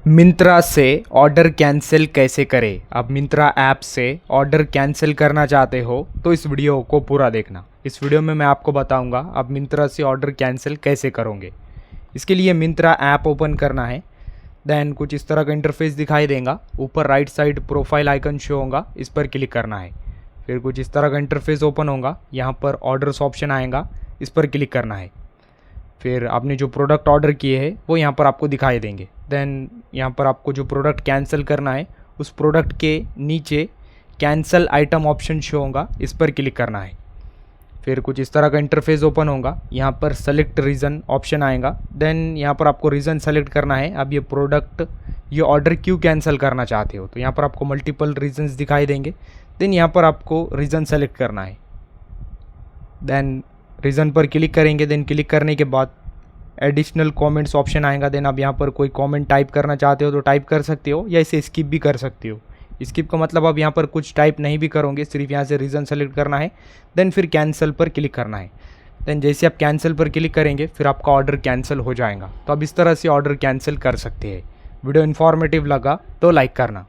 मिंत्रा से order cancel कैसे करें। आप मिंत्रा ऐप से ऑर्डर कैंसिल करना चाहते हो तो इस वीडियो को पूरा देखना। इस वीडियो में मैं आपको बताऊंगा आप मिंत्रा से ऑर्डर कैंसिल कैसे करोगे। इसके लिए मिंत्रा ऐप ओपन करना है। देन कुछ इस तरह का इंटरफेस दिखाई देगा। ऊपर right side profile icon show होगा, इस पर क्लिक करना है। फिर कुछ इस तरह का इंटरफेस ओपन होगा। यहाँ पर ऑर्डर्स ऑप्शन आएगा, इस पर क्लिक करना है। फिर आपने जो प्रोडक्ट ऑर्डर किए हैं वो यहाँ पर आपको दिखाई देंगे। देन यहाँ पर आपको जो प्रोडक्ट कैंसिल करना है उस प्रोडक्ट के नीचे कैंसिल आइटम ऑप्शन शो होगा, इस पर क्लिक करना है। फिर कुछ इस तरह का इंटरफेस ओपन होगा। यहाँ पर सेलेक्ट रीज़न ऑप्शन आएगा। देन यहाँ पर आपको रीज़न सेलेक्ट करना है। अब ये ऑर्डर क्यों कैंसिल करना चाहते हो, तो यहाँ पर आपको मल्टीपल रीजंस दिखाई देंगे। देन यहाँ पर आपको रीज़न सेलेक्ट करना है। देन रीज़न पर क्लिक करेंगे। देन क्लिक करने के बाद एडिशनल कमेंट्स ऑप्शन आएगा। देन आप यहाँ पर कोई कमेंट टाइप करना चाहते हो तो टाइप कर सकते हो या इसे स्किप भी कर सकते हो। स्किप का मतलब आप यहाँ पर कुछ टाइप नहीं भी करोगे, सिर्फ यहाँ से रीज़न सेलेक्ट करना है। देन फिर कैंसिल पर क्लिक करना है। देन जैसे आप कैंसिल पर क्लिक करेंगे फिर आपका ऑर्डर कैंसिल हो जाएगा। तो आप इस तरह से ऑर्डर कैंसिल कर सकते हैं। वीडियो इन्फॉर्मेटिव लगा तो लाइक करना।